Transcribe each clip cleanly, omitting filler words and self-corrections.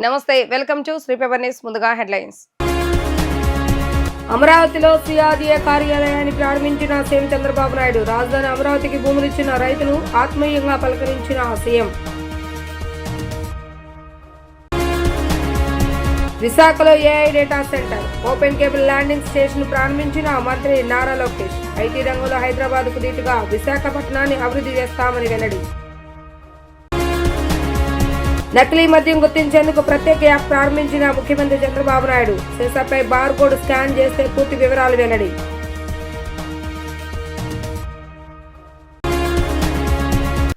నమస్తే, welcome to Shri paper news. ముందుగా headlines. అమరావతిలో సిఆర్డీఏ కార్యాలయాన్ని ప్రారంభించిన సీఎం చంద్రబాబు నాయుడు. రాజధాని అమరావతికి భూములిచ్చిన రైతులు ఆత్మీయంగా పలకరించిన సీఎం. విశాఖలో AI data centre, open cable landing station ప్రారంభించిన మంత్రి నారా లోకేష్. ఐటీ రంగంలో హైదరాబాద్ కు దీటుగా విశాఖపట్నాన్ని అభివృద్ధి చేస్తామని వెల్లడి. నకిలీ మద్యం గుర్తించేందుకు ప్రత్యేక యాప్ ప్రారంభించిన ముఖ్యమంత్రి చంద్రబాబు నాయుడు. సీసాపై బార్ కోడ్ స్కాన్ చేస్తే పూర్తి వివరాలు వెల్లడి.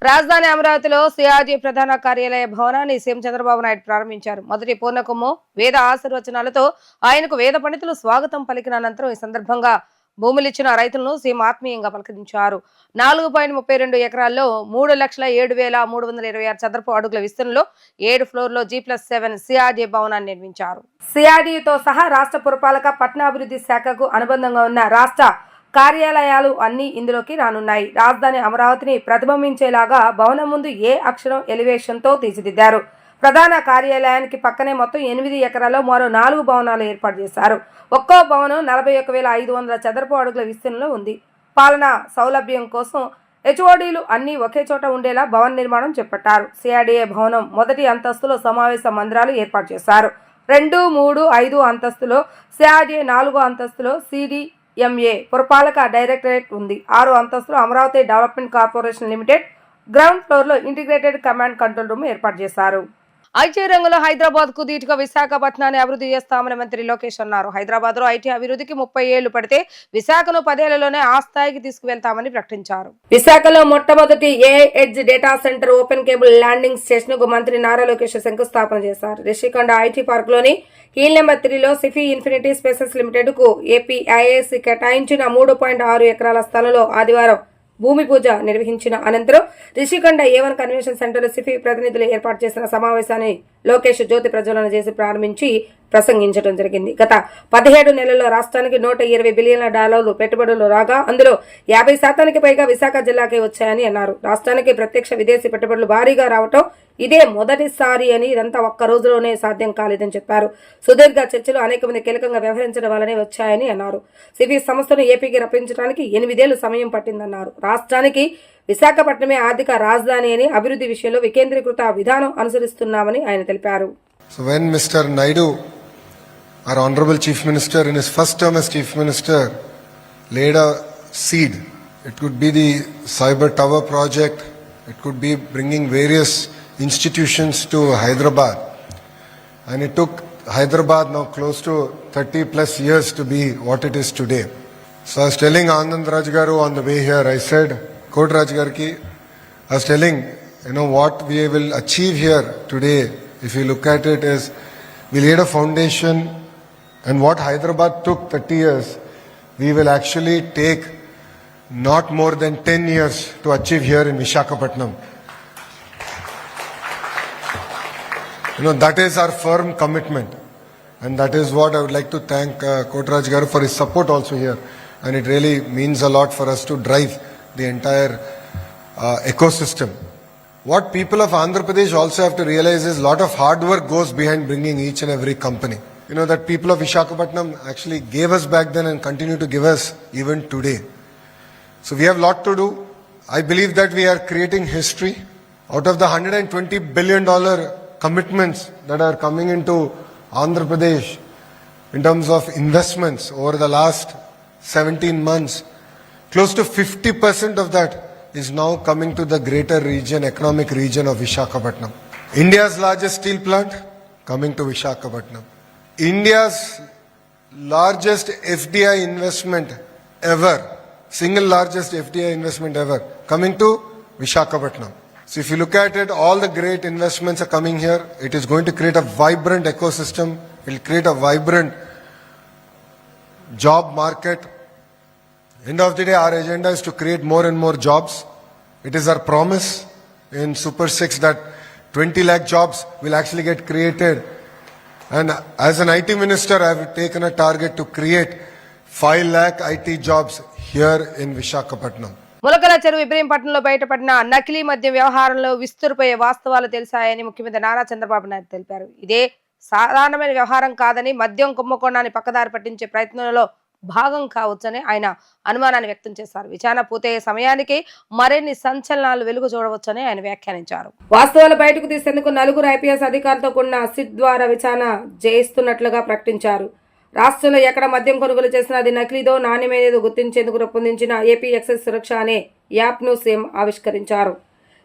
రాజధాని అమరావతిలో సిఆర్డీ ప్రధాన కార్యాలయ భవనాన్ని సీఎం చంద్రబాబు నాయుడు ప్రారంభించారు. మొదటి పూర్ణకుమ్ము వేద ఆశీర్వచనాలతో ఆయనకు వేద పండితులు స్వాగతం పలికిన అనంతరం ఈ సందర్భంగా భూములిచ్చిన రైతులను సీఎం ఆత్మీయంగా పలకరించారు. 4.32 ఎకరాల్లో 3,07,326 చదరపు అడుగుల విస్తీర్ణంలో 7 ఫ్లోర్లో G+7 సిఆర్డీ భవనాన్ని నిర్మించారు. సిఆర్డీతో సహా రాష్ట్ర పురపాలక పట్టణాభివృద్ధి శాఖకు అనుబంధంగా ఉన్న రాష్ట్ర కార్యాలయాలు అన్ని ఇందులోకి రానున్నాయి. రాజధాని అమరావతిని ప్రతిబింబించేలాగా భవనం ముందు ఏ అక్షరం ఎలివేషన్ తో తీర్చిదిద్దారు. ప్రధాన కార్యాలయానికి పక్కనే మొత్తం 8 ఎకరాల్లో మరో 4 భవనాలు ఏర్పాటు చేశారు. ఒక్కో భవనం 41,500 చదరపు అడుగుల విస్తీర్ణంలో ఉంది. పాలనా సౌలభ్యం కోసం హెచ్ఓడీలు అన్ని ఒకే చోట ఉండేలా భవన నిర్మాణం చేపట్టారు. సిఆర్డీఏ భవనం మొదటి అంతస్తులో సమావేశ మందిరాలు ఏర్పాటు చేశారు. 2, 3, 5 అంతస్తులో సిఆర్డీఏ, 4వ అంతస్తులో సిడిఎంఏ పురపాలక డైరెక్టరేట్ ఉంది. 6వ అంతస్తులో Amaravati development corporation limited, ground floor లో ఇంటిగ్రేటెడ్ కమాండ్ కంట్రోల్ రూమ్ ఏర్పాటు చేశారు. ఐటీ రంగంలో హైదరాబాద్ కు దీటుగా విశాఖపట్నాన్ని అభివృద్ధి చేస్తామని మంత్రి లోకేష్ అన్నారు. హైదరాబాద్ లో ఐటీ అభివృద్ధికి 30 ఏళ్లు పడితే విశాఖను 10 ఏళ్లలోనే ఆ స్థాయికి తీసుకువెళ్తామని ప్రకటించారు. విశాఖలో మొట్టమొదటి AI edge data centre, open cable landing station కు మంత్రి నారా లోకేష్ శంకుస్థాపన చేశారు. రిషికొండ ఐటీ పార్క్ లోని కీల్ నెంబర్ 3లో సిఫీ ఇన్ఫినిటీ స్పేసెస్ లిమిటెడ్ కు ఏపీఐఏసీ కేటాయించిన 3.6 ఎకరాల స్థలంలో ఆదివారం భూమి పూజ నిర్వహించిన అనంతరం Rishikonda A1 convention centre Sify ప్రతినిధులు ఏర్పాటు చేసిన సమావేశాన్ని లోకేష్ జ్యోతి ప్రజ్వలన చేసి ప్రారంభించి ప్రసంగించడం జరిగింది. గత 17 నెలల్లో రాష్ట్రానికి $120 బిలియన్ల పెట్టుబడులు రాగా అందులో 50% పైగా విశాఖ జిల్లాకే వచ్చాయని అన్నారు. రాష్ట్రానికి ప్రత్యక్ష విదేశీ పెట్టుబడులు భారీగా రావటం ఇదే మొదటిసారి అని, ఇదంతా ఒక్క రోజులోనే సాధ్యం కాలేదని చెప్పారు. సుదీర్ఘ చర్చలు అనేక మంది కీలకంగా వ్యవహరించడం వల్లనే వచ్చాయని అన్నారు. సిఫీ సంస్థను ఏపీకి రప్పించడానికి 8 ఏళ్లు సమయం పట్టిందన్నారు. రాష్ట్రానికి విశాఖపట్నమే ఆర్థిక రాజధాని అని, అభివృద్ధి విషయంలో వికేంద్రీకృత విధానం అనుసరిస్తున్నామని ఆయన తెలిపారు. So when Mr. Naidu, our Honorable Chief Minister, in his first term as Chief Minister, laid a seed, it could be the Cyber Tower project, it could be bringing various institutions to Hyderabad, and it took Hyderabad now close to 30 plus years to be what it is today. So I was telling Anand Raj Garu on the way here, I said, Kot Raj Garki, I was telling, what we will achieve here today, if you look at it, is we laid a foundation, and what Hyderabad took 30 years, we will actually take not more than 10 years to achieve here in Visakhapatnam. That is our firm commitment, and that is what I would like to thank Kotraj Garu for his support also here, and it really means a lot for us to drive the entire ecosystem. What people of Andhra Pradesh also have to realize is a lot of hard work goes behind bringing each and every company. That people of Visakhapatnam actually gave us back then and continue to give us even today. So we have a lot to do. I believe that we are creating history. Out of the $120 billion commitments that are coming into Andhra Pradesh in terms of investments over the last 17 months, close to 50% of that is now coming to the greater region, economic region of Visakhapatnam. India's largest steel plant coming to Visakhapatnam. India's largest FDI investment ever, single largest FDI investment ever, coming to Visakhapatnam. So if you look at it, all the great investments are coming here. It is going to create a vibrant ecosystem. It will create a vibrant job market. End of the day, our agenda is to create more and more jobs. It is our promise in Super 6 that 20 lakh jobs will actually get created. And as an IT minister, I have taken a target to create 5 lakh IT jobs here in Visakhapatnam. ములకల చెరువు ఇబ్రహీంపట్నంలో బయటపడిన నకిలీ మద్యం వ్యవహారంలో విస్తురిపోయే వాస్తవాలు తెలిసాయని ముఖ్యమంత్రి నారా చంద్రబాబు నాయుడు తెలిపారు. ఇదే సాధారణమైన వ్యవహారం కాదని, మద్యం కుంభకోణాన్ని పక్కదారి పట్టించే ప్రయత్నంలో భాగం కావచ్చని ఆయన అనుమానాన్ని వ్యక్తం చేశారు. విచారణ పూర్తయ్యే సమయానికి మరిన్ని సంచలనాలు వెలుగు చూడవచ్చని ఆయన వ్యాఖ్యానించారు. వాస్తవాలు బయటకు తీసేందుకు నలుగురు ఐపీఎస్ అధికారులతో కూడిన సిట్ ద్వారా విచారణ చేయిస్తున్నట్లుగా ప్రకటించారు. రాష్ట్రంలో ఎక్కడ మద్యం కొనుగోలు చేసినా అది నకిలీదో నాణ్యమైనదో గుర్తించేందుకు రూపొందించిన ఏపీ ఎక్సైజ్ సురక్ష అనే యాప్ను సీఎం ఆవిష్కరించారు.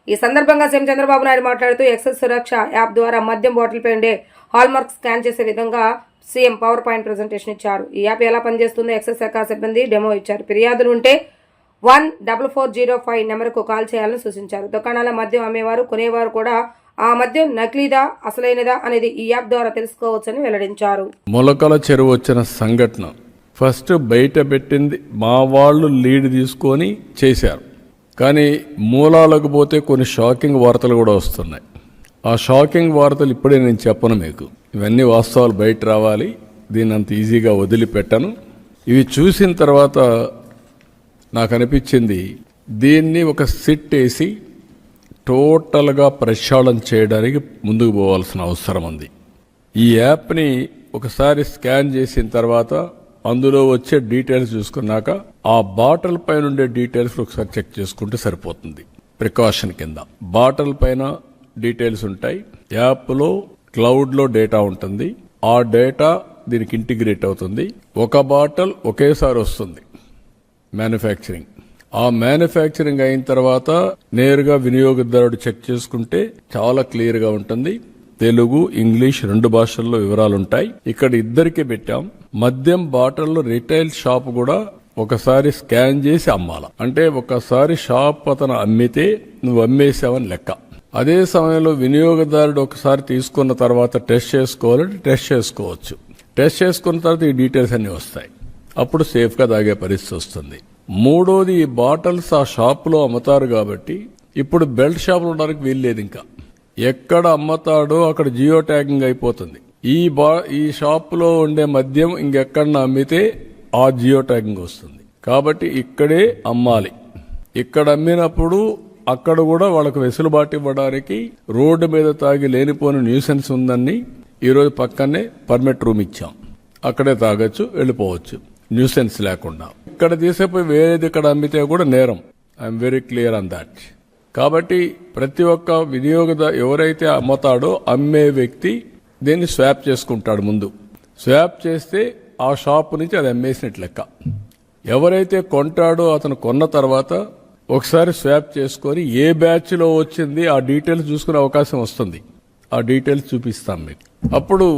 ఈ సందర్భంగా సీఎం చంద్రబాబు నాయుడు మాట్లాడుతూ ఎక్సైజ్ సురక్ష యాప్ ద్వారా మద్యం బాటిల్పై ఉండే హాల్మార్క్ స్కాన్ చేసే విధంగా సీఎం పవర్ పాయింట్ ప్రెజెంటేషన్ ఇచ్చారు. ఈ యాప్ ఎలా పనిచేస్తుందో ఎక్సైజ్ శాఖ సిబ్బంది డెమో ఇచ్చారు. ఫిర్యాదులు ఉంటే 14405 నెంబర్కు కాల్ చేయాలని సూచించారు. దుకాణాల మద్యం అమ్మేవారు, కొనేవారు కూడా ఆ మద్యం నకిలీదా అసలైనదా అనేది ఈ యాప్ ద్వారా తెలుసుకోవచ్చని వెల్లడించారు. మొలకల చెరువు వచ్చిన సంఘటన ఫస్ట్ బయట పెట్టింది మా వాళ్ళు లీడ్ తీసుకొని చేశారు. కానీ మూలాలకు పోతే కొన్ని షాకింగ్ వార్తలు కూడా వస్తున్నాయి. ఆ షాకింగ్ వార్తలు ఇప్పుడే నేను చెప్పను మీకు. ఇవన్నీ వాస్తవాలు బయట రావాలి. దీన్ని అంత ఈజీగా వదిలిపెట్టను. ఇవి చూసిన తర్వాత నాకు అనిపించింది దీన్ని ఒక సిట్ వేసి టోటల్గా ప్రక్షాళన చేయడానికి ముందుకు పోవాల్సిన అవసరం ఉంది. ఈ యాప్ని ఒకసారి స్కాన్ చేసిన తర్వాత అందులో వచ్చే డీటెయిల్స్ చూసుకున్నాక ఆ బాటిల్ పైన ఉండే డీటెయిల్స్ ఒకసారి చెక్ చేసుకుంటే సరిపోతుంది. ప్రికాషన్ కింద బాటిల్ పైన డీటెయిల్స్ ఉంటాయి. యాప్లో క్లౌడ్లో డేటా ఉంటుంది. ఆ డేటా దీనికి ఇంటిగ్రేట్ అవుతుంది. ఒక బాటిల్ ఒకేసారి వస్తుంది మ్యానుఫ్యాక్చరింగ్. ఆ మ్యానుఫ్యాక్చరింగ్ అయిన తర్వాత నేరుగా వినియోగదారుడు చెక్ చేసుకుంటే చాలా క్లియర్గా ఉంటుంది. తెలుగు, ఇంగ్లీష్ 2 భాషల్లో వివరాలుంటాయి. ఇక్కడ ఇద్దరికే పెట్టాం. మద్యం బాటిల్లో రిటైల్ షాప్ కూడా ఒకసారి స్కాన్ చేసి అమ్మాల. అంటే ఒకసారి షాప్ అతను అమ్మితే నువ్వు అమ్మేసావని లెక్క. అదే సమయంలో వినియోగదారుడు ఒకసారి తీసుకున్న తర్వాత టెస్ట్ చేసుకోవాలంటే టెస్ట్ చేసుకోవచ్చు. టెస్ట్ చేసుకున్న తర్వాత ఈ డీటెయిల్స్ అన్ని వస్తాయి. అప్పుడు సేఫ్గా తాగే పరిస్థితి వస్తుంది. మూడోది, ఈ బాటిల్స్ ఆ షాపులో అమ్ముతారు కాబట్టి ఇప్పుడు బెల్ట్ షాపులు ఉండడానికి వీల్లేదు. ఇంకా ఎక్కడ అమ్ముతాడో అక్కడ జియో ట్యాగింగ్ అయిపోతుంది. ఈ షాపులో ఉండే మద్యం ఇంకెక్కడన్నా అమ్మితే ఆ జియో ట్యాగింగ్ వస్తుంది. కాబట్టి ఇక్కడే అమ్మాలి. ఇక్కడ అమ్మినప్పుడు అక్కడ కూడా వాళ్ళకు వెసులుబాటు ఇవ్వడానికి రోడ్డు మీద తాగి లేనిపోని న్యూసెన్స్ ఉందని ఈరోజు పక్కనే పర్మిట్ రూమ్ ఇచ్చాం. అక్కడే తాగొచ్చు, వెళ్ళిపోవచ్చు న్యూసెన్స్ లేకుండా. ఇక్కడ తీసేపోయి వేరేది ఇక్కడ అమ్మితే కూడా నేరం. I'm very clear on that. కాబట్టి ప్రతి ఒక్క వినియోగదారు ఎవరైతే అమ్ముతాడో అమ్మే వ్యక్తి దీన్ని స్వాప్ చేసుకుంటాడు. ముందు స్వాప్ చేస్తే ఆ షాప్ నుంచి అది అమ్మేసినట్లు లెక్క. ఎవరైతే కొంటాడో అతను కొన్న తర్వాత ఒకసారి స్వాప్ చేసుకొని ఏ బ్యాచ్ లో వచ్చింది ఆ డీటెయిల్స్ చూసుకునే అవకాశం వస్తుంది. ఆ డీటెయిల్స్ చూపిస్తాం మీకు. అప్పుడు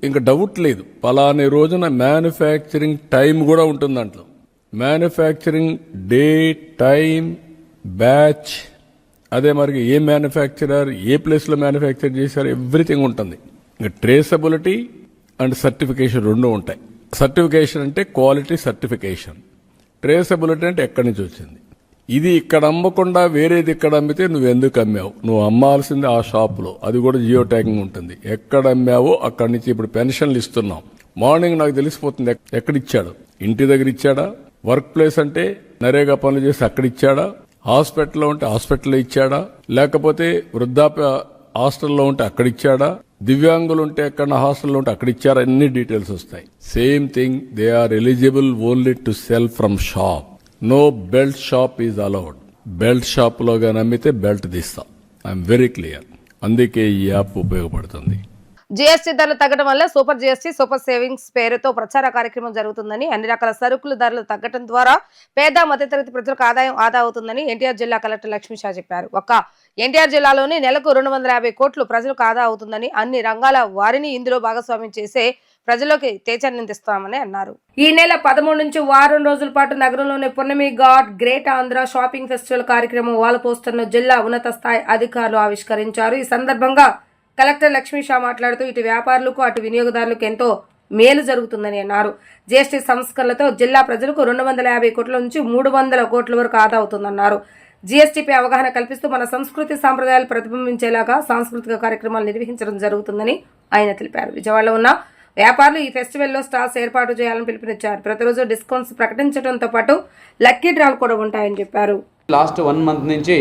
ఇంకా డౌట్ లేదు. పలాని రోజున మ్యానుఫ్యాక్చరింగ్ టైం కూడా ఉంటుంది దాంట్లో. మ్యానుఫ్యాక్చరింగ్ డే, టైం, బ్యాచ్, అదే మరి ఏ మ్యానుఫ్యాక్చరర్ ఏ ప్లేస్లో మ్యానుఫ్యాక్చర్ చేశారు, ఎవ్రీథింగ్ ఉంటుంది. ఇంకా ట్రేసబిలిటీ అండ్ సర్టిఫికేషన్ 2 ఉంటాయి. సర్టిఫికేషన్ అంటే క్వాలిటీ సర్టిఫికేషన్, ట్రేసబిలిటీ అంటే ఎక్కడి నుంచి వచ్చింది. ఇది ఇక్కడ అమ్మకుండా వేరేది ఇక్కడ అమ్మితే నువ్వు ఎందుకు అమ్మావు, నువ్వు అమ్మాల్సింది ఆ షాపులో, అది కూడా జియో ట్యాగింగ్ ఉంటుంది. ఎక్కడ అమ్మావో అక్కడి నుంచి. ఇప్పుడు పెన్షన్లు ఇస్తున్నాం. మార్నింగ్ నాకు తెలిసిపోతుంది ఎక్కడిచ్చాడు. ఇంటి దగ్గర ఇచ్చాడా, వర్క్ ప్లేస్ అంటే నరేగా పనులు చేసి అక్కడ ఇచ్చాడా, హాస్పిటల్లో ఉంటే హాస్పిటల్లో ఇచ్చాడా, లేకపోతే వృద్ధాప్య హాస్టల్లో ఉంటే అక్కడ ఇచ్చాడా, దివ్యాంగులు ఉంటే ఎక్కడ హాస్టల్లో ఉంటే అక్కడ ఇచ్చారా, అన్ని డీటెయిల్స్ వస్తాయి. Same thing, they are eligible only to sell from shop. No belt shop is allowed. Belt shop లో గాని అమ్మితే బెల్ట్ తీస్తాం. I'm very clear. అందుకే ఈ యాప్ ఉపయోగపడుతుంది. జీఎస్టీ ధరలు తగ్గడం వల్ల సూపర్ జీఎస్టీ, సూపర్ సేవింగ్స్ పేరుతో ప్రచార కార్యక్రమం జరుగుతుందని, అన్ని రకాల సరుకుల ధరలు తగ్గడం ద్వారా పేద మధ్యతరగతి ప్రజలకు ఆదాయం ఆదా అవుతుందని ఎన్టీఆర్ జిల్లా కలెక్టర్ లక్ష్మీ షా చెప్పారు. ఒక్క ఎన్టీఆర్ జిల్లాలోని నెలకు 250 కోట్లు ప్రజలకు ఆదా అవుతుందని, అన్ని రంగాల వారిని ఇందులో భాగస్వామ్యం చేసే ప్రజలకు తేచన్నిస్తామని అన్నారు. ఈ నెల 13 నుంచి వారం రోజుల పాటు నగరంలోని పున్నమి ghat great Andhra shopping festival కార్యక్రమం వాల్ పోస్టర్ను జిల్లా ఉన్నత స్థాయి అధికారులు ఆవిష్కరించారు. ఈ సందర్భంగా కలెక్టర్ లక్ష్మీ షా మాట్లాడుతూ ఇటు వ్యాపారులకు అటు వినియోగదారులకు ఎంతో మేలు జరుగుతుందని అన్నారు. జీఎస్టీ సంస్కరణలతో జిల్లా ప్రజలకు 250 కోట్ల నుంచి 300 కోట్ల వరకు ఆదా అవుతుందన్నారు. జీఎస్టీపై అవగాహన కల్పిస్తూ మన సంస్కృతి సాంప్రదాయాలు ప్రతిబింబించేలాగా సాంస్కృతిక కార్యక్రమాలు నిర్వహించడం జరుగుతుందని ఆయన తెలిపారు. విజయవాడలో ఉన్న వ్యాపారులు ఈ ఫెస్టివల్లో స్టాల్స్ ఏర్పాటు చేయాలని పిలుపునిచ్చారు. ప్రతిరోజు డిస్కౌంట్స్ ప్రకటించడంతో పాటు లక్కీ డ్రాలు కూడా ఉంటాయని చెప్పారు. లాస్ట్ 1 మంత్ నుంచి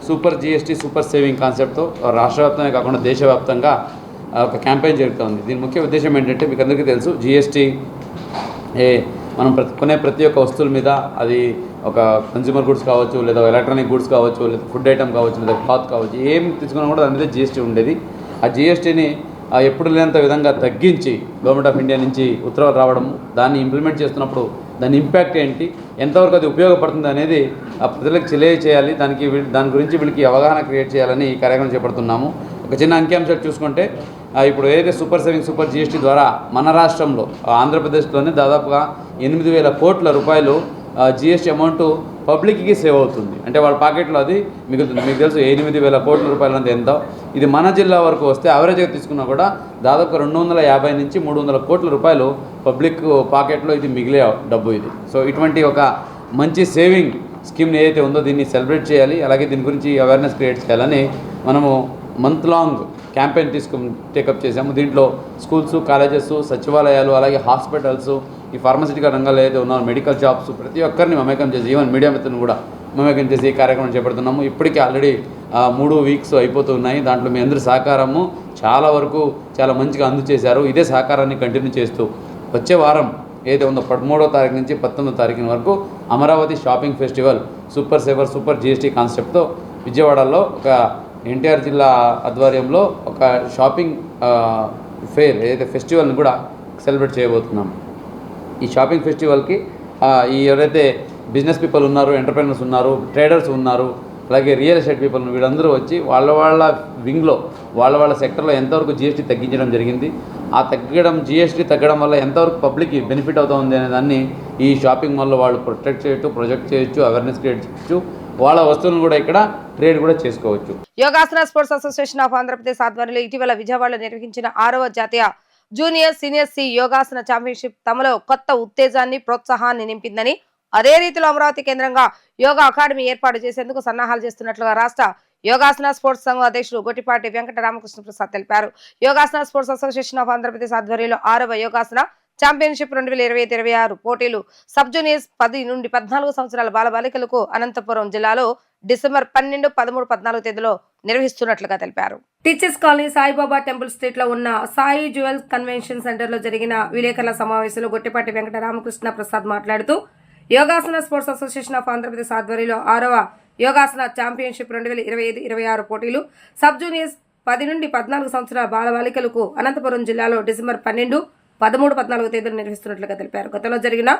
సూపర్ జిఎస్టీ సూపర్ సేవింగ్ కాన్సెప్ట్తో రాష్ట్ర వ్యాప్తంగా కాకుండా దేశవ్యాప్తంగా ఒక క్యాంపెయిన్ జరుగుతుంది. దీని ముఖ్య ఉద్దేశం ఏంటంటే మీకు అందరికీ తెలుసు, జిఎస్టీ మనం కొనే ప్రతి ఒక్క వస్తువుల మీద, అది ఒక కన్జ్యూమర్ గుడ్స్ కావచ్చు, లేదా ఎలక్ట్రానిక్ గుడ్స్ కావచ్చు, లేదా ఫుడ్ ఐటమ్ కావచ్చు, లేదా క్లాత్ కావచ్చు, ఏం తీసుకున్నా కూడా దాని మీద జిఎస్టీ ఉండేది. ఆ జిఎస్టీని ఎప్పుడు లేనంత విధంగా తగ్గించి గవర్నమెంట్ ఆఫ్ ఇండియా నుంచి ఉత్తర్వులు రావడం, దాన్ని ఇంప్లిమెంట్ చేస్తున్నప్పుడు దాని ఇంపాక్ట్ ఏంటి, ఎంతవరకు అది ఉపయోగపడుతుంది అనేది ఆ ప్రజలకు తెలియజేయాలి. దాని గురించి వీళ్ళకి అవగాహన క్రియేట్ చేయాలని ఈ కార్యక్రమం చేపడుతున్నాము. ఒక చిన్న అంకిఅంశాలు చూసుకుంటే, ఇప్పుడు ఏదైతే సూపర్ సేవింగ్ సూపర్ జిఎస్టీ ద్వారా మన రాష్ట్రంలో ఆంధ్రప్రదేశ్లోనే దాదాపుగా 8,000 కోట్ల రూపాయలు జిఎస్టీ అమౌంట్ పబ్లిక్కి సేవ్ అవుతుంది. అంటే వాళ్ళ పాకెట్లో అది మిగులుతుంది. మీకు తెలుసు 8,000 కోట్ల రూపాయలు అంటే ఎంతో. ఇది మన జిల్లా వరకు వస్తే యావరేజ్గా తీసుకున్నా కూడా దాదాపు 250 నుంచి 300 కోట్ల రూపాయలు పబ్లిక్ పాకెట్లో ఇది మిగిలే డబ్బు ఇది. సో ఇటువంటి ఒక మంచి సేవింగ్ స్కీమ్ని ఏదైతే ఉందో దీన్ని సెలబ్రేట్ చేయాలి. అలాగే దీని గురించి అవేర్నెస్ క్రియేట్ చేయాలని మనము మంత్ లాంగ్ క్యాంపెయిన్ టేకప్ చేసాము. దీంట్లో స్కూల్స్, కాలేజెస్, సచివాలయాలు, అలాగే హాస్పిటల్స్, ఈ ఫార్మసిటికల్ రంగాల్లో ఏదైతే ఉన్నారో మెడికల్ జాబ్స్, ప్రతి ఒక్కరిని మమేకం చేసి, ఈవెన్ మీడియా మిత్రులను కూడా మమేకం చేసి ఈ కార్యక్రమం చేపడుతున్నాము. ఇప్పటికే ఆల్రెడీ 3 వీక్స్ అయిపోతున్నాయి. దాంట్లో మీ అందరి సహకారము చాలా వరకు చాలా మంచిగా అందజేశారు. ఇదే సహకారాన్ని కంటిన్యూ చేస్తూ వచ్చే వారం ఏదైతే ఉందో 13వ తారీఖు నుంచి 19వ తారీఖు వరకు Amaravati shopping festival super saver super GST కాన్సెప్ట్తో విజయవాడలో ఒక ఎన్టీఆర్ జిల్లా ఆధ్వర్యంలో ఒక షాపింగ్ ఫేర్ ఏదైతే ఫెస్టివల్ని కూడా సెలబ్రేట్ చేయబోతున్నాం. ఈ షాపింగ్ ఫెస్టివల్కి ఈ ఎవరైతే బిజినెస్ పీపుల్ ఉన్నారు, ఎంటర్ప్రెనర్స్ ఉన్నారు, ట్రేడర్స్ ఉన్నారు, అలాగే రియల్ ఎస్టేట్ పీపుల్ వీళ్ళందరూ వచ్చి వాళ్ళ వింగ్లో వాళ్ళ సెక్టర్లో ఎంతవరకు జిఎస్టీ తగ్గించడం జరిగింది, ఆ జిఎస్టీ తగ్గడం వల్ల ఎంతవరకు పబ్లిక్కి బెనిఫిట్ అవుతుంది అనే దాన్ని ఈ షాపింగ్ మాల్లో వాళ్ళు ప్రొజెక్ట్ చేయొచ్చు, అవేర్నెస్ క్రియేట్ చేయొచ్చు. వాళ్ళ వస్తువులను కూడా ఇక్కడ ట్రేడ్ కూడా చేసుకోవచ్చు. Yogasana sports association of Andhra Pradesh ఆధ్వర్యంలో ఇటీవల విజయవాడలో నిర్వహించిన 6వ జాతీయ జూనియర్ సీనియర్ సి యోగాసన ఛాంపియన్షిప్ తమలో కొత్త ఉత్తేజాన్ని, ప్రోత్సాహాన్ని నింపిందని, అదే రీతిలో అమరావతి కేంద్రంగా యోగా అకాడమీ ఏర్పాటు చేసేందుకు సన్నాహాలు చేస్తున్నట్లుగా రాష్ట్ర యోగాసన స్పోర్ట్స్ సంఘం అధ్యక్షుడు గొట్టిపాటి వెంకట రామకృష్ణ ప్రసాద్ తెలిపారు. Yogasana sports association of Andhra Pradesh ఆధ్వర్యంలో 6వ యోగాసన ఛాంపియన్షిప్ 2025-26 పోటీలు సబ్ జూనియర్స్ 10 నుండి 14 సంవత్సరాల బాలబాలికలకు అనంతపురం జిల్లాలో డిసెంబర్ 12, 13, 14 తేదీలో నిర్వహిస్తున్నట్లుగా తెలిపారు. Teachers colony Saibaba temple street లో ఉన్న సాయి జ్యువెల్స్ కన్వెన్షన్ సెంటర్ లో జరిగిన విలేకరుల సమావేశంలో గొట్టిపాటి వెంకట రామకృష్ణ ప్రసాద్ మాట్లాడుతూ, yogasana sports association of Andhra Pradesh ఆధ్వర్యంలో 6వ యోగాసన ఛాంపియన్షిప్ 2025-26 పోటీలు సబ్ జూనియర్స్ 10 నుండి 14 సంవత్సరాల బాలబాలికలకు అనంతపురం జిల్లాలో డిసెంబర్ 12, 13, 14 తేదీలు నిర్వహిస్తున్నట్లుగా తెలిపారు. గతంలో జరిగిన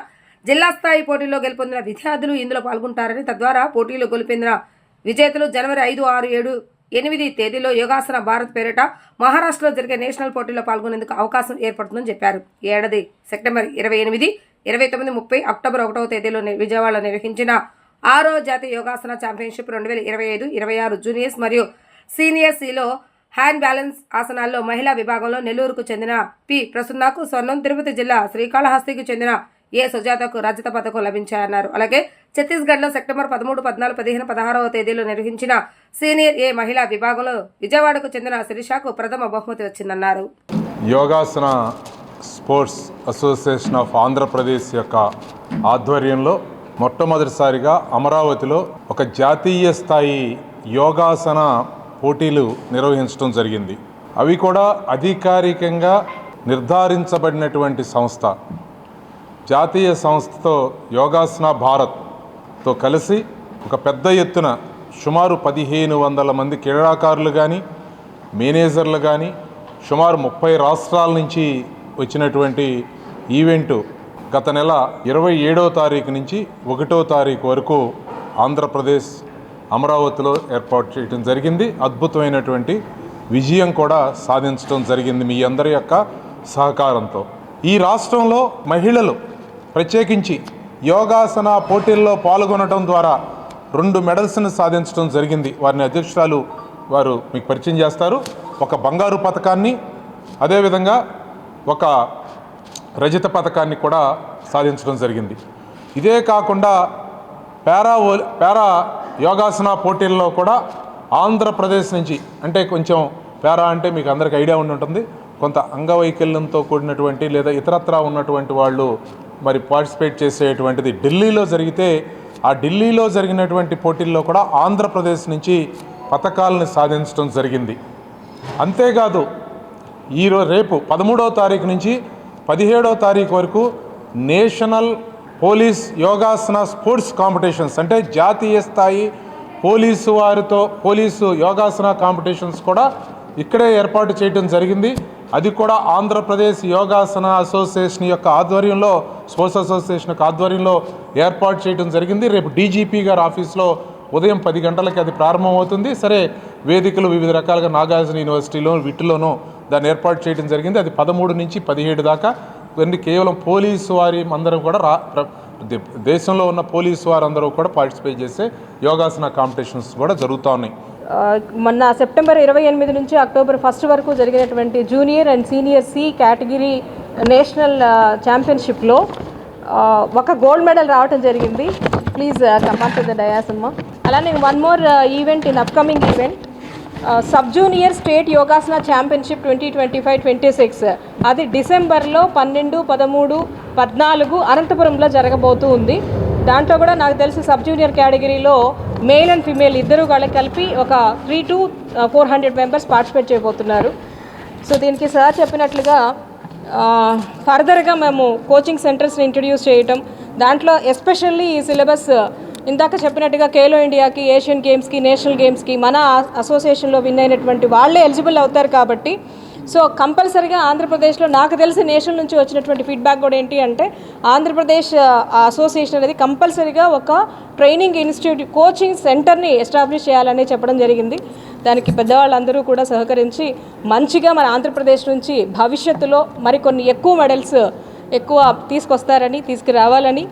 జిల్లా స్థాయి పోటీల్లో గెలుపొందిన విద్యార్థులు ఇందులో పాల్గొంటారని, తద్వారా పోటీలో గెలుపొందిన విజేతలు జనవరి 5, 6, 7, 8 తేదీలో యోగాసన భారత్ పేరిట మహారాష్ట్రలో జరిగే నేషనల్ పోటీలో పాల్గొనేందుకు అవకాశం ఏర్పడుతుందని చెప్పారు. ఈ ఏడాది సెప్టెంబర్ 28, 29, 30, అక్టోబర్ 1వ తేదీలో విజయవాడలో నిర్వహించిన 6వ జాతీయ యోగాసన ఛాంపియన్షిప్ 2025-26 జూనియర్స్ మరియు సీనియర్ సిలో హ్యాండ్ బ్యాలెన్స్ ఆసనాల్లో మహిళా విభాగంలో నెల్లూరుకు చెందిన పి ప్రసన్నకు స్వర్ణం, తిరుపతి జిల్లా శ్రీకాళహస్తికి చెందిన ఏ సుజాతకు రజత పథకం లభించాయన్నారు. అలాగే ఛత్తీస్గఢ్లో సెప్టెంబర్ 13, 14, 15, 16వ తేదీలో నిర్వహించిన సీనియర్ ఏ మహిళా విభాగంలో విజయవాడకు చెందిన శిరీషకు ప్రథమ బహుమతి వచ్చిందన్నారు. Yogasana sports association of Andhra Pradesh యొక్క ఆధ్వర్యంలో మొట్టమొదటిసారిగా అమరావతిలో ఒక జాతీయ స్థాయి యోగాసన పోటీలు నిర్వహించడం జరిగింది. అవి కూడా అధికారికంగా నిర్ధారించబడినటువంటి సంస్థ. జాతీయ సంస్థతో యోగాసన భారత్తో కలిసి ఒక పెద్ద ఎత్తున సుమారు 1,500 మంది క్రీడాకారులు కానీ, మేనేజర్లు కానీ, సుమారు 30 రాష్ట్రాల నుంచి వచ్చినటువంటి ఈవెంటు గత నెల 27వ తారీఖు నుంచి 1వ తారీఖు వరకు ఆంధ్రప్రదేశ్ అమరావతిలో ఏర్పాటు చేయడం జరిగింది. అద్భుతమైనటువంటి విజయం కూడా సాధించడం జరిగింది మీ అందరి యొక్క సహకారంతో. ఈ రాష్ట్రంలో మహిళలు ప్రత్యేకించి యోగాసన పోటీల్లో పాల్గొనడం ద్వారా 2 మెడల్స్ని సాధించడం జరిగింది. వారిని అధ్యక్షురాలు వారు మీకు పరిచయం చేస్తారు. ఒక బంగారు పథకాన్ని, అదేవిధంగా ఒక రజత పథకాన్ని కూడా సాధించడం జరిగింది. ఇదే కాకుండా పారా యోగాసన పోటీల్లో కూడా ఆంధ్రప్రదేశ్ నుంచి, అంటే కొంచెం పారా అంటే మీకు అందరికీ ఐడియా ఉండి ఉంటుంది, కొంత అంగవైకల్యంతో కూడినటువంటి లేదా ఇతరత్రా ఉన్నటువంటి వాళ్ళు మరి పార్టిసిపేట్ చేసేటువంటిది ఢిల్లీలో జరిగితే ఆ ఢిల్లీలో జరిగినటువంటి పోటీల్లో కూడా ఆంధ్రప్రదేశ్ నుంచి పతకాలను సాధించడం జరిగింది. అంతేకాదు రేపు 13వ తారీఖు నుంచి 17వ తారీఖు వరకు national police yogasana sports competitions అంటే జాతీయ స్థాయి పోలీసు యోగాసన కాంపిటీషన్స్ కూడా ఇక్కడే ఏర్పాటు చేయడం జరిగింది. అది కూడా ఆంధ్రప్రదేశ్ యోగాసన అసోసియేషన్ యొక్క ఆధ్వర్యంలో, స్పోర్ట్స్ అసోసియేషన్ యొక్క ఆధ్వర్యంలో ఏర్పాటు చేయడం జరిగింది. రేపు డీజీపీ గారి ఆఫీస్లో ఉదయం 10 గంటలకి అది ప్రారంభమవుతుంది. సరే, వేదికలు వివిధ రకాలుగా నాగార్జున యూనివర్సిటీలో వీటిలోనూ దాన్ని ఏర్పాటు చేయడం జరిగింది. అది 13 నుంచి 17 దాకా కేవలం పోలీసు వారి అందరం కూడా దేశంలో ఉన్న పోలీసు వారందరూ కూడా పార్టిసిపేట్ చేసే యోగాసన కాంపిటీషన్స్ కూడా జరుగుతూ ఉన్నాయి. మొన్న సెప్టెంబర్ 28 నుంచి అక్టోబర్ 1 వరకు జరిగినటువంటి junior and senior C category national ఛాంపియన్షిప్లో ఒక గోల్డ్ మెడల్ రావడం జరిగింది. Please come on to the dais అమ్మ. అలానే one more event in upcoming event sub junior state Yogasana championship 2025-26 అది డిసెంబర్లో 12, 13, 14 అనంతపురంలో జరగబోతూ ఉంది. దాంట్లో కూడా నాకు తెలిసి సబ్ జూనియర్ కేటగిరీలో మేల్ అండ్ ఫీమేల్ ఇద్దరు వాళ్ళకి కలిపి ఒక 300 to 400 మెంబర్స్ పార్టిసిపేట్ చేయబోతున్నారు. సో దీనికి సార్ చెప్పినట్లుగా ఫర్దర్గా మేము కోచింగ్ సెంటర్స్ని ఇంట్రడ్యూస్ చేయటం, దాంట్లో ఎస్పెషల్లీ ఈ సిలబస్ ఇందాక చెప్పినట్టుగా ఖేలో ఇండియాకి, ఏషియన్ గేమ్స్కి, నేషనల్ గేమ్స్కి మన అసోసియేషన్లో విన్ అయినటువంటి వాళ్ళే ఎలిజిబుల్ అవుతారు. కాబట్టి సో కంపల్సరీగా ఆంధ్రప్రదేశ్లో నాకు తెలిసి నేషనల్ నుంచి వచ్చినటువంటి ఫీడ్బ్యాక్ కూడా ఏంటి అంటే ఆంధ్రప్రదేశ్ అసోసియేషన్ అనేది కంపల్సరీగా ఒక ట్రైనింగ్ ఇన్స్టిట్యూట్ కోచింగ్ సెంటర్ని ఎస్టాబ్లిష్ చేయాలని చెప్పడం జరిగింది. దానికి పెద్దవాళ్ళందరూ కూడా సహకరించి మంచిగా మన ఆంధ్రప్రదేశ్ నుంచి భవిష్యత్తులో మరికొన్ని ఎక్కువ మెడల్స్ తీసుకురావాలని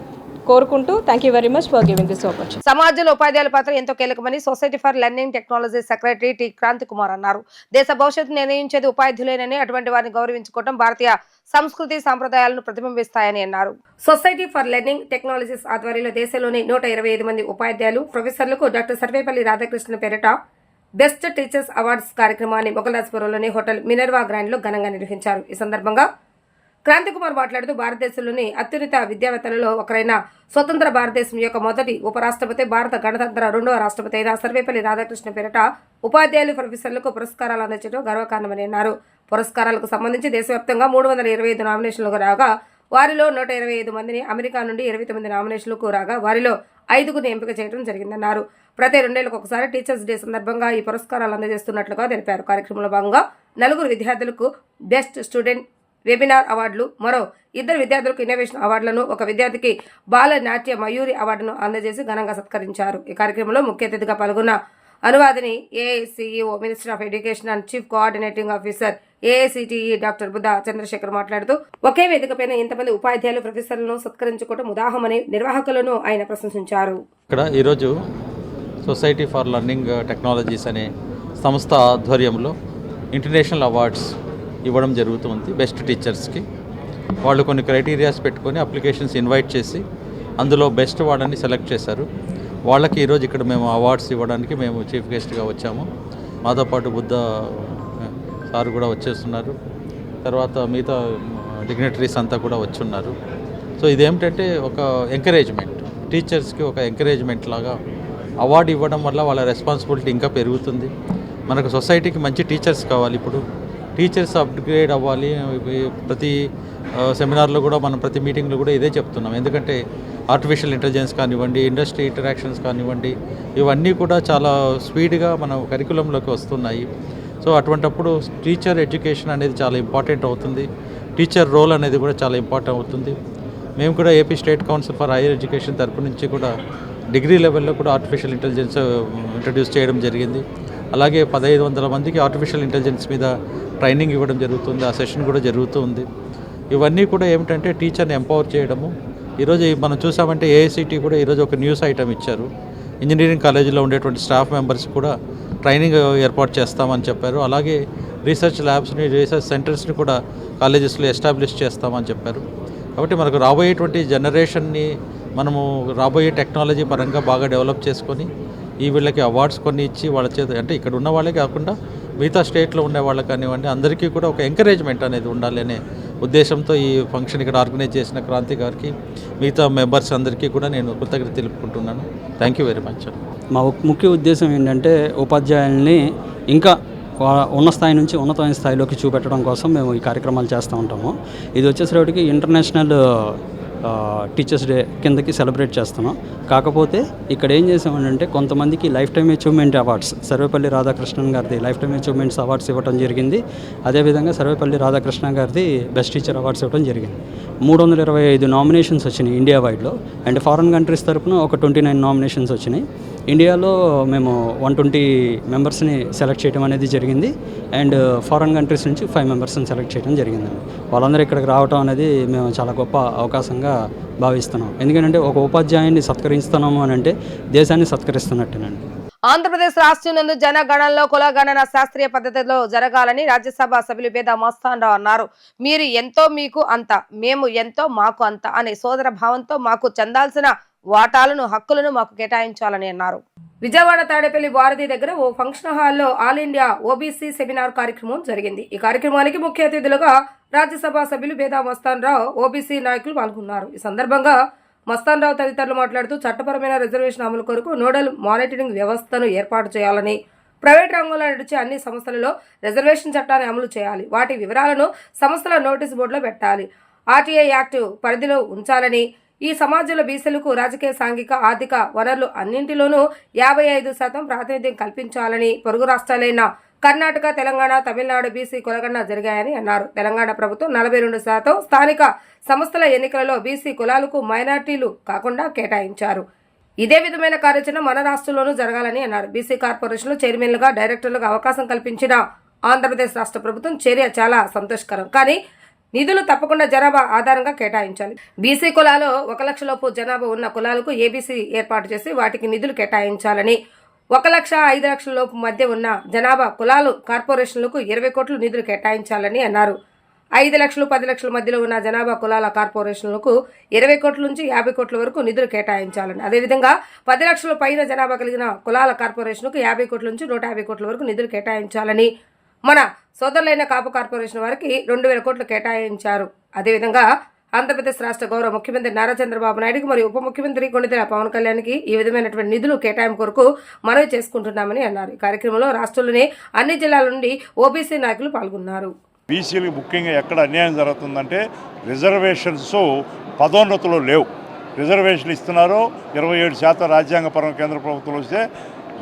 కోరుకుంటూ thank you very much for giving this opportunity. సమాజంలో ఉపాధ్యాయుల పాత్ర ఎంతో కీలకమని society for learning technology secretary T Kranti Kumar అన్నారు. దేశ భవిష్యత్తు నిర్ణయించేది ఉపాధ్యాయులేనని, అటువంటి వారిని గౌరవించుకోవడం భారతీయ సంస్కృతి సాంప్రదాయాలను ప్రతిబింబిస్తాయని అన్నారు. సొసైటీ ఫర్ లెర్నింగ్ టెక్నాలజీస్ ఆధ్వర్యంలో దేశంలోని 125 మంది ఉపాధ్యాయులు, ప్రొఫెసర్లకు డాక్టర్ సర్వేపల్లి రాధాకృష్ణ పేరిట బెస్ట్ టీచర్స్ అవార్డ్స్ కార్యక్రమాన్ని మొగల్రాజ్పురంలోని హోటల్ మినర్వా గ్రాండ్ లో ఘనంగా నిర్వహించారు. ఈ సందర్భంగా క్రాంతి కుమార్ మాట్లాడుతూ భారతదేశంలోని అత్యున్నత విద్యావేత్తలలో ఒకరైన స్వతంత్ర భారతదేశం యొక్క మొదటి ఉపరాష్ట్రపతి, భారత గణతంత్ర 2వ రాష్ట్రపతి అయిన సర్వేపల్లి రాధాకృష్ణ పేరిట ఉపాధ్యాయులు, ప్రొఫెసర్లకు పురస్కారాలు అందించడం గర్వకారణమని అన్నారు. పురస్కారాలకు సంబంధించి దేశవ్యాప్తంగా 325 నామినేషన్లకు రాగా వారిలో 125 మందిని అమెరికా నుండి 29 నామినేషన్లకు రాగా వారిలో 5గురిని ఎంపిక చేయడం జరిగిందన్నారు. ప్రతి 2 ఏళ్లకు ఒకసారి టీచర్స్ డే సందర్భంగా ఈ పురస్కారాలు అందజేస్తున్నట్లుగా తెలిపారు. కార్యక్రమంలో భాగంగా 4 విద్యార్థులకు బెస్ట్ స్టూడెంట్ వెబినార్ అవార్డులు, మరో 2 విద్యార్థులకు ఇన్నోవేషన్ అవార్డులను, ఒక విద్యార్థికి బాల నాట్య మయూరి అవార్డును అందజేసి ఘనంగా సత్కరించారు. ఈ కార్యక్రమంలో ముఖ్య అతిథిగా పాల్గొన్న అనువాదిని ఏఐసిఈఓ, minister of education and chief coordinating officer AICTE doctor Buddha Chandrasekhar మాట్లాడుతూ ఒకే వేదికపైన ఇంతమంది ఉపాధ్యాయులు, ప్రొఫెసర్లను సత్కరించుకోవడం ఉదాహమని నిర్వాహకులను ఆయన ప్రశంసించారు. ఇక్కడ ఈరోజు సొసైటీ ఫర్ లెర్నింగ్ టెక్నాలజీస్ అనే సంస్థ ఆధ్వర్యంలో ఇంటర్నేషనల్ అవార్డ్స్ ఇవ్వడం జరుగుతుంది. బెస్ట్ టీచర్స్కి వాళ్ళు కొన్ని క్రైటీరియాస్ పెట్టుకొని అప్లికేషన్స్ ఇన్వైట్ చేసి అందులో బెస్ట్ వాళ్ళని సెలెక్ట్ చేశారు. వాళ్ళకి ఈరోజు ఇక్కడ మేము అవార్డ్స్ ఇవ్వడానికి మేము చీఫ్ గెస్ట్గా వచ్చాము. మాతో పాటు బుద్ధ సార్ కూడా వచ్చేస్తున్నారు, తర్వాత మిగతా డిగ్నిటరీస్ అంతా కూడా వచ్చున్నారు. సో ఇదేమిటంటే ఒక ఎంకరేజ్మెంట్, టీచర్స్కి ఒక ఎంకరేజ్మెంట్ లాగా అవార్డు ఇవ్వడం వల్ల వాళ్ళ రెస్పాన్సిబిలిటీ ఇంకా పెరుగుతుంది. మనకు సొసైటీకి మంచి టీచర్స్ కావాలి. ఇప్పుడు టీచర్స్ అప్గ్రేడ్ అవ్వాలి. ప్రతి సెమినార్లో కూడా మనం ప్రతి మీటింగ్లో కూడా ఇదే చెప్తున్నాం. ఎందుకంటే ఆర్టిఫిషియల్ ఇంటెలిజెన్స్ కానివ్వండి, ఇండస్ట్రీ ఇంటరాక్షన్స్ కానివ్వండి, ఇవన్నీ కూడా చాలా స్పీడ్గా మన కరికులంలోకి వస్తున్నాయి. సో అటువంటప్పుడు టీచర్ ఎడ్యుకేషన్ అనేది చాలా ఇంపార్టెంట్ అవుతుంది. టీచర్ రోల్ అనేది కూడా చాలా ఇంపార్టెంట్ అవుతుంది. మేము కూడా AP state council for higher education తరపు నుంచి కూడా డిగ్రీ లెవెల్లో కూడా ఆర్టిఫిషియల్ ఇంటెలిజెన్స్ ఇంట్రడ్యూస్ చేయడం జరిగింది. అలాగే 1500 మందికి ఆర్టిఫిషియల్ ఇంటెలిజెన్స్ మీద ట్రైనింగ్ ఇవ్వడం జరుగుతుంది. ఆ సెషన్ కూడా జరుగుతూ ఉంది. ఇవన్నీ కూడా ఏమిటంటే టీచర్ని ఎంపవర్ చేయడము. ఈరోజు మనం చూసామంటే ఏఐసిటీ కూడా ఈరోజు ఒక న్యూస్ ఐటమ్ ఇచ్చారు. ఇంజనీరింగ్ కాలేజీలో ఉండేటువంటి స్టాఫ్ మెంబర్స్ కూడా ట్రైనింగ్ ఏర్పాటు చేస్తామని చెప్పారు. అలాగే రీసెర్చ్ ల్యాబ్స్ని, రీసెర్చ్ సెంటర్స్ని కూడా కాలేజెస్లో ఎస్టాబ్లిష్ చేస్తామని చెప్పారు. కాబట్టి మనకు రాబోయేటువంటి జనరేషన్ని మనము రాబోయే టెక్నాలజీ పరంగా బాగా డెవలప్ చేసుకొని వీళ్ళకి అవార్డ్స్ కొన్ని ఇచ్చి వాళ్ళ చేత, అంటే ఇక్కడ ఉన్న వాళ్ళే కాకుండా మిగతా స్టేట్లో ఉండే వాళ్ళకి కానివ్వండి, అందరికీ కూడా ఒక ఎంకరేజ్మెంట్ అనేది ఉండాలి అనే ఉద్దేశంతో ఈ ఫంక్షన్ ఇక్కడ ఆర్గనైజ్ చేసిన క్రాంతి గారికి, మిగతా మెంబర్స్ అందరికీ కూడా నేను కృతజ్ఞత తెలుపుకుంటున్నాను. Thank you very much. మా ముఖ్య ఉద్దేశం ఏంటంటే ఉపాధ్యాయుల్ని ఇంకా ఉన్న స్థాయి నుంచి ఉన్నతమైన స్థాయిలోకి చూపెట్టడం కోసం మేము ఈ కార్యక్రమాలు చేస్తూ ఉంటాము. ఇది వచ్చేసరికి ఇంటర్నేషనల్ టీచర్స్ డే కిందకి సెలబ్రేట్ చేస్తున్నాం. కాకపోతే ఇక్కడ ఏం చేసామంటే కొంతమందికి life time achievement awards, Sarvepalli Radhakrishnan గారిది లైఫ్ టైమ్ అచీవ్మెంట్స్ అవార్డ్స్ ఇవ్వడం జరిగింది. అదేవిధంగా సర్వేపల్లి రాధాకృష్ణ గారిది బెస్ట్ టీచర్ అవార్డ్స్ ఇవ్వడం జరిగింది. 325 నామినేషన్స్ వచ్చినాయి ఇండియా వైడ్లో. అండ్ ఫారెన్ కంట్రీస్ తరఫున ఒక 29 నామినేషన్స్ వచ్చినాయి. ఇండియాలో మేము 120 మెంబర్స్ని సెలెక్ట్ చేయడం అనేది జరిగింది. అండ్ ఫారెన్ కంట్రీస్ నుంచి 5 మెంబర్స్ని సెలెక్ట్ చేయడం జరిగిందండి. వాళ్ళందరూ ఇక్కడికి రావడం అనేది మేము చాలా గొప్ప అవకాశంగా భావిస్తున్నాం. ఎందుకంటే ఒక ఉపాధ్యాయుని సత్కరిస్తున్నాము అని అంటే దేశాన్ని సత్కరిస్తున్నట్టేనండి. ఆంధ్రప్రదేశ్ రాష్ట్రం నందు జనగణనలో కులగణన శాస్త్రీయ పద్ధతిలో జరగాలని రాజ్యసభ సభ్యులు బేద మస్తానరావు అన్నారు. మీరు ఎంతో మీకు అంత, మేము ఎంతో మాకు అంత అనే సోదర భావంతో మాకు చెందాల్సిన వాటాలను హక్కులను మాకు కేటాయించాలని అన్నారు. విజయవాడ తాడేపల్లి వారధి దగ్గర ఓ ఫంక్షన్ హాల్లో ఆల్ ఇండియా ఓబీసీ సెమినార్ కార్యక్రమం జరిగింది. ఈ కార్యక్రమానికి ముఖ్య అతిథులుగా రాజ్యసభ సభ్యులు బేద మస్తానరావు, ఓబీసీ నాయకులు పాల్గొన్నారు. ఈ సందర్భంగా మస్తానరావు తదితరులు మాట్లాడుతూ చట్టపరమైన రిజర్వేషన్ అమలు కొరకు నోడల్ మానిటరింగ్ వ్యవస్థను ఏర్పాటు చేయాలని, ప్రైవేట్ రంగంలో నడిచే అన్ని సంస్థలలో రిజర్వేషన్ చట్టాన్ని అమలు చేయాలి, వాటి వివరాలను సంస్థల నోటీసు బోర్డులో పెట్టాలి, ఆర్టీఐ యాక్ట్ పరిధిలో ఉంచాలని, ఈ సమాజంలో బీసీలకు రాజకీయ, సాంఘిక, ఆర్థిక వనరులు అన్నింటిలోనూ 55% ప్రాతినిధ్యం కల్పించాలని, పొరుగు రాష్ట్రాలైన కర్ణాటక, తెలంగాణ, తమిళనాడు బీసీ కులగణన జరిగాయని అన్నారు. తెలంగాణ ప్రభుత్వం 42% స్థానిక సంస్థల ఎన్నికలలో బీసీ కులాలకు మైనార్టీలు కాకుండా కేటాయించారు. ఇదే విధమైన కార్యాచరణ మన రాష్ట్రంలోనూ జరగాలని అన్నారు. బీసీ కార్పొరేషన్లో చైర్మన్లుగా, డైరెక్టర్లుగా అవకాశం కల్పించిన ఆంధ్రప్రదేశ్ రాష్ట్ర ప్రభుత్వం చర్య చాలా సంతోషకరం. కానీ నిధులు తప్పకుండా జనాభా ఆధారంగా కేటాయించాలి. బీసీ కులాలో 1 లక్ష లోపు జనాభా ఉన్న కులాలకు ఏబీసీ ఏర్పాటు చేసి వాటికి నిధులు కేటాయించాలని, 1 లక్ష 5 లక్షల లోపు మధ్య ఉన్న జనాభా కులాలు కార్పొరేషన్లకు 20 కోట్లు నిధులు కేటాయించాలని అన్నారు. 5 లక్షలు 10 లక్షల మధ్యలో ఉన్న జనాభా కులాల కార్పొరేషన్లకు 20 కోట్ల నుంచి 50 కోట్ల వరకు నిధులు కేటాయించాలని, అదేవిధంగా 10 లక్షల పైన జనాభా కలిగిన కులాల కార్పొరేషన్కు 50 కోట్ల నుంచి 150 కోట్ల వరకు నిధులు కేటాయించాలని, మన సోదరులైన కాపు కార్పొరేషన్ వారికి 2000 కోట్లు కేటాయించారు. అదేవిధంగా ఆంధ్రప్రదేశ్ రాష్ట్ర గౌరవ ముఖ్యమంత్రి నారా చంద్రబాబు నాయుడుకి మరియు ఉప ముఖ్యమంత్రి కొణిదెల పవన్ కళ్యాణ్కి ఈ విధమైనటువంటి నిధులు కేటాయింపు కొరకు మనవి చేసుకుంటున్నామని అన్నారు. ఈ కార్యక్రమంలో రాష్ట్రంలోని అన్ని జిల్లాల నుండి ఓబీసీ నాయకులు పాల్గొన్నారు. బీసీలకు ముఖ్యంగా ఎక్కడ అన్యాయం జరుగుతుందంటే రిజర్వేషన్స్ పదోన్నతులు లేవు. రిజర్వేషన్లు ఇస్తున్నారు, 27% రాజ్యాంగపరంగా కేంద్ర ప్రభుత్వం వస్తే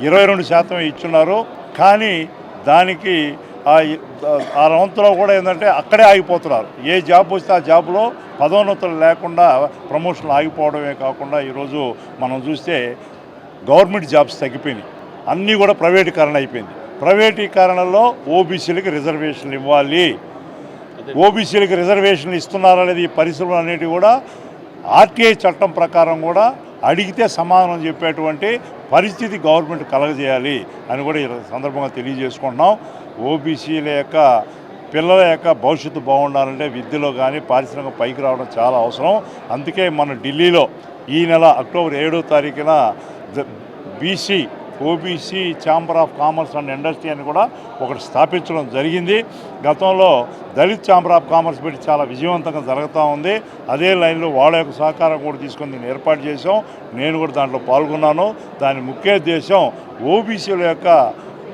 22% ఇచ్చున్నారు. కానీ దానికి ఆ రవంతులో కూడా ఏంటంటే అక్కడే ఆగిపోతున్నారు. ఏ జాబ్ వస్తే ఆ జాబ్లో పదోన్నతులు లేకుండా ప్రమోషన్లు ఆగిపోవడమే కాకుండా ఈరోజు మనం చూస్తే గవర్నమెంట్ జాబ్స్ తగ్గిపోయినాయి, అన్నీ కూడా ప్రైవేటీకరణ అయిపోయింది. ప్రైవేటీకరణలో ఓబీసీలకు రిజర్వేషన్లు ఇవ్వాలి. ఓబీసీలకు రిజర్వేషన్లు ఇస్తున్నారనేది ఈ పరిశ్రమలు అనేవి కూడా ఆర్టీఐ చట్టం ప్రకారం కూడా అడిగితే సమాధానం చెప్పేటువంటి పరిస్థితి గవర్నమెంట్ కలగజేయాలి అని కూడా ఈ సందర్భంగా తెలియజేసుకుంటున్నాం. ఓబీసీల యొక్క పిల్లల యొక్క భవిష్యత్తు బాగుండాలంటే విద్యలో కానీ పారిశ్రామిక పైకి రావడం చాలా అవసరం. అందుకే మన ఢిల్లీలో ఈ నెల అక్టోబర్ 7వ తారీఖున OBC chamber of commerce and industry అని కూడా ఒకటి స్థాపించడం జరిగింది. గతంలో దళిత్ ఛాంబర్ ఆఫ్ కామర్స్ పెట్టి చాలా విజయవంతంగా జరుగుతూ ఉంది. అదే లైన్లో వాళ్ళ యొక్క సహకారం కూడా తీసుకొని దీన్ని ఏర్పాటు చేసాం. నేను కూడా దాంట్లో పాల్గొన్నాను. దాని ముఖ్య ఉద్దేశం ఓబీసీల యొక్క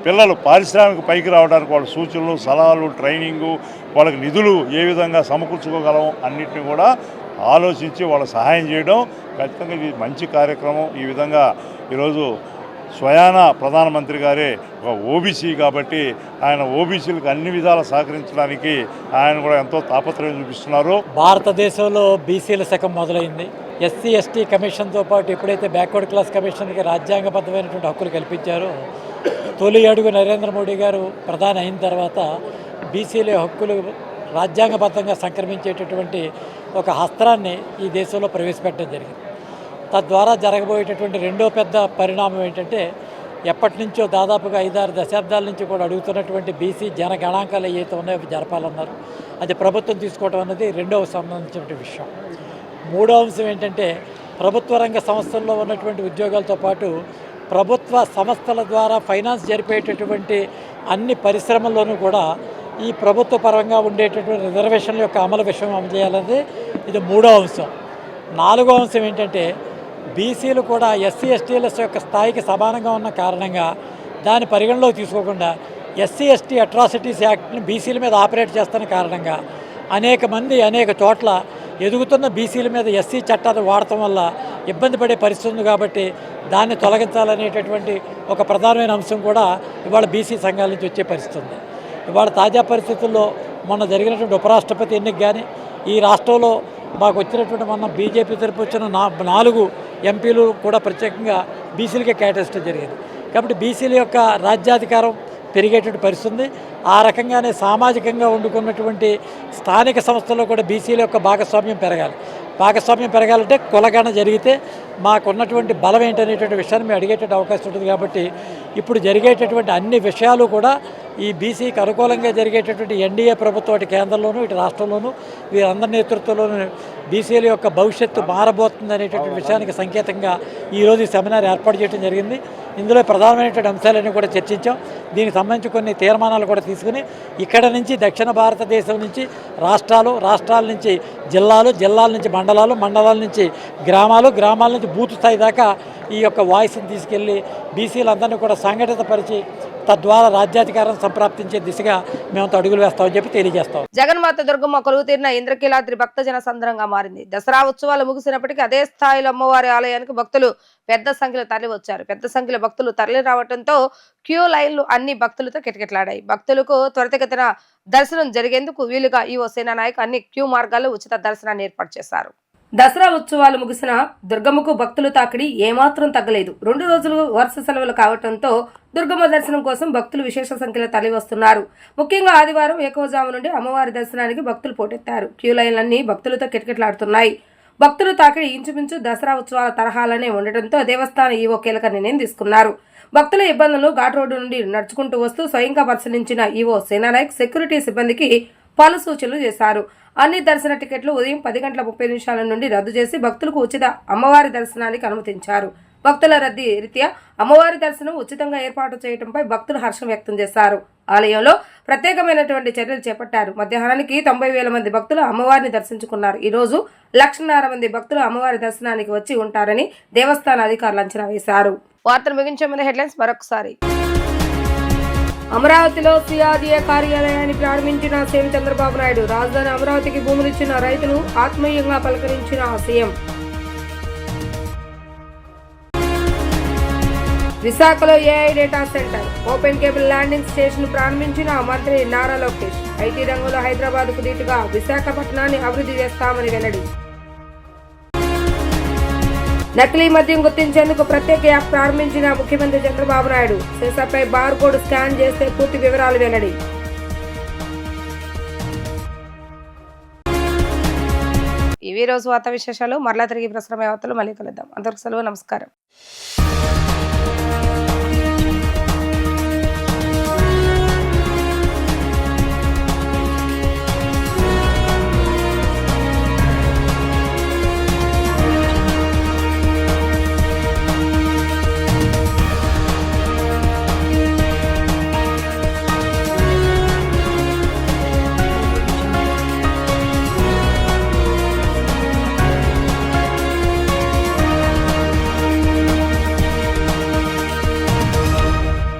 పిల్లలు పారిశ్రామిక పైకి రావడానికి వాళ్ళ సూచనలు, సలహాలు, ట్రైనింగు, వాళ్ళకి నిధులు ఏ విధంగా సమకూర్చుకోగలం అన్నింటినీ కూడా ఆలోచించి వాళ్ళ సహాయం చేయడం ఖచ్చితంగా ఇది మంచి కార్యక్రమం. ఈ విధంగా ఈరోజు స్వయాన ప్రధానమంత్రి గారే ఒక ఓబీసీ కాబట్టి ఆయన ఓబీసీలకు అన్ని విధాలు సహకరించడానికి ఆయన కూడా ఎంతో తాపత్రయం చూపిస్తున్నారు. భారతదేశంలో బీసీల శకం మొదలైంది. ఎస్సీ ఎస్టీ కమిషన్తో పాటు ఎప్పుడైతే బ్యాక్వర్డ్ క్లాస్ కమిషన్కి రాజ్యాంగబద్ధమైనటువంటి హక్కులు కల్పించారో, తొలి అడుగు నరేంద్ర మోడీ గారు ప్రధాని అయిన తర్వాత బీసీల హక్కులు రాజ్యాంగబద్ధంగా సంక్రమించేటటువంటి ఒక అస్త్రాన్ని ఈ దేశంలో ప్రవేశపెట్టడం జరిగింది. తద్వారా జరగబోయేటటువంటి రెండో పెద్ద పరిణామం ఏంటంటే, ఎప్పటి నుంచో దాదాపుగా 5-6 దశాబ్దాల నుంచి కూడా అడుగుతున్నటువంటి బీసీ జనగణాంకాలు ఏవైతే ఉన్నాయో జరపాలన్నారు. అది ప్రభుత్వం తీసుకోవడం అన్నది రెండవ సంబంధించిన విషయం. మూడో అంశం ఏంటంటే, ప్రభుత్వ రంగ సంస్థల్లో ఉన్నటువంటి ఉద్యోగాలతో పాటు ప్రభుత్వ సంస్థల ద్వారా ఫైనాన్స్ జరిపేటటువంటి అన్ని పరిశ్రమల్లోనూ కూడా ఈ ప్రభుత్వ పరంగా ఉండేటటువంటి రిజర్వేషన్ల యొక్క అమలు విషయం అమలు చేయాలనేది ఇది 3వ అంశం. 4వ అంశం ఏంటంటే బీసీలు కూడా ఎస్సీ ఎస్టీల యొక్క స్థాయికి సమానంగా ఉన్న కారణంగా దాన్ని పరిగణలోకి తీసుకోకుండా ఎస్సీ ఎస్టీ అట్రాసిటీస్ యాక్ట్ని బీసీల మీద ఆపరేట్ చేస్తున్న కారణంగా అనేక మంది అనేక చోట్ల ఎదుగుతున్న బీసీల మీద ఎస్సీ చట్టాన్ని వాడటం వల్ల ఇబ్బంది పడే పరిస్థితి ఉంది. కాబట్టి దాన్ని తొలగించాలనేటటువంటి ఒక ప్రధానమైన అంశం కూడా ఇవాళ బీసీ సంఘాల నుంచి వచ్చే పరిస్థితి ఉంది. ఇవాళ తాజా పరిస్థితుల్లో మొన్న జరిగినటువంటి ఉపరాష్ట్రపతి ఎన్నిక కానీ ఈ రాష్ట్రంలో మాకు వచ్చినటువంటి మొన్న బీజేపీ తరపు వచ్చిన 4 ఎంపీలు కూడా ప్రత్యేకంగా బీసీలకే కేటాయించడం జరిగింది. కాబట్టి బీసీల యొక్క రాజ్యాధికారం పెరిగేటువంటి పరిస్థితి ఉంది. ఆ రకంగానే సామాజికంగా వండుకున్నటువంటి స్థానిక సంస్థల్లో కూడా బీసీల యొక్క భాగస్వామ్యం పెరగాలి. భాగస్వామ్యం పెరగాలంటే కులగణ జరిగితే మాకున్నటువంటి బలం ఏంటనేటువంటి విషయాన్ని మేము అడిగేటువంటి అవకాశం ఉంటుంది. కాబట్టి ఇప్పుడు జరిగేటటువంటి అన్ని విషయాలు కూడా ఈ బీసీకి అనుకూలంగా జరిగేటటువంటి ఎన్డీఏ ప్రభుత్వం అటు కేంద్రంలోనూ ఇటు రాష్ట్రంలోనూ వీరందరి నేతృత్వంలోనూ బీసీల యొక్క భవిష్యత్తు మారబోతుంది అనేటటువంటి విషయానికి సంకేతంగా ఈరోజు ఈ సెమినార్ ఏర్పాటు చేయడం జరిగింది. ఇందులో ప్రధానమైనటువంటి అంశాలన్నీ కూడా చర్చించాం. దీనికి సంబంధించి కొన్ని తీర్మానాలు కూడా తీసుకుని ఇక్కడ నుంచి దక్షిణ భారతదేశం నుంచి రాష్ట్రాల నుంచి జిల్లాల నుంచి మండలాల నుంచి గ్రామాల నుంచి బూత్ స్థాయి దాకా ఈ యొక్క వాయిస్ని తీసుకెళ్ళి బీసీలందరినీ కూడా సంఘటితపరిచి తద్వారా రాజ్యాధికారం సంప్రాప్తించే దిశగా మేమంతా అడుగులు వేస్తామని చెప్పి తెలియజేస్తాం. జగన్మాత దుర్గమ్మ కొలువు తీరిన ఇంద్రకీలాద్రి భక్తజన సంద్రంగా మారింది. దసరా ఉత్సవాలు ముగిసినప్పటికీ అదే స్థాయిలో అమ్మవారి ఆలయానికి భక్తులు పెద్ద సంఖ్యలో తరలి వచ్చారు. పెద్ద సంఖ్యలో భక్తులు తరలి రావడంతో క్యూ లైన్లు అన్ని భక్తులతో కిటకిటలాడాయి. భక్తులకు త్వరితగతిన దర్శనం జరిగేందుకు వీలుగా ఈవో సేనానాయక్ అన్ని క్యూ మార్గాల్లో ఉచిత దర్శనాన్ని ఏర్పాటు చేశారు. దసరా ఉత్సవాలు ముగిసిన దుర్గమ్మకు భక్తులు తాకిడి ఏమాత్రం తగ్గలేదు. 2 రోజులు వరుస సెలవులు కావడంతో దుర్గమ్మ దర్శనం కోసం భక్తులు విశేష సంఖ్యలో తరలి వస్తున్నారు. ముఖ్యంగా ఆదివారం ఎక్కువజాము నుండి అమ్మవారి దర్శనానికి భక్తులు పోటెత్తారు. క్యూ లైన్లన్నీ భక్తులతో కిటకిటలాడుతున్నాయి. భక్తులు తాకిడి ఇంచుమించు దసరా ఉత్సవాల తరహాలనే ఉండటంతో దేవస్థాన ఈవో కీలక నిర్ణయం తీసుకున్నారు. భక్తుల ఇబ్బందులు ఘాట్ రోడ్డు నుండి నడుచుకుంటూ వస్తూ స్వయంగా పరిశీలించిన ఈవో సేనానాయక్ సెక్యూరిటీ సిబ్బందికి పలు సూచనలు చేశారు. అన్ని దర్శన టికెట్లు ఉదయం 10:30 నుండి రద్దు చేసి భక్తులకు ఉచిత అమ్మవారి దర్శనానికి అనుమతించారు. భక్తుల రద్దీ రీత్యా అమ్మవారి దర్శనం ఉచితంగా ఏర్పాటు చేయడంపై భక్తులు హర్షం వ్యక్తం చేశారు. ఆలయంలో ప్రత్యేకమైనటువంటి చర్యలు చేపట్టారు. మధ్యాహ్నానికి 90,000 మంది భక్తులు అమ్మవారిని దర్శించుకున్నారు. ఈ రోజు 1,50,000 మంది భక్తులు అమ్మవారి దర్శనానికి వచ్చి ఉంటారని దేవస్థాన అధికారులు అంచనా వేశారు. వార్తలు ముగించే ముందు హెడ్లైన్స్ మరొకసారి. అమరావతిలో సిఆర్డీఏ కార్యాలయాన్ని ప్రారంభించిన సీఎం చంద్రబాబు నాయుడు. రాజధాని అమరావతికి భూములిచ్చిన రైతులు ఆత్మీయంగా పలకరించిన సీఎం. విశాఖలో AI data centre, open cable landing station ప్రారంభించిన మంత్రి నారా లోకేష్. ఐటీ రంగంలో హైదరాబాద్ కు దీటుగా విశాఖపట్నాన్ని అభివృద్ధి చేస్తామని వెల్లడి. నకిలీ మద్యం గుర్తించేందుకు ప్రత్యేక యాప్ ప్రారంభించిన ముఖ్యమంత్రి చంద్రబాబు నాయుడు. సీసాపై బార్ కోడ్ స్కాన్ చేస్తే పూర్తి వివరాలు వెల్లడి. ఇవి రోజు వార్తా విశేషాలు. మరలా తిరిగి ప్రసారమయ్యే వార్తలు మళ్ళీ కలుద్దాం. అందరికీ సెలవు. నమస్కారం.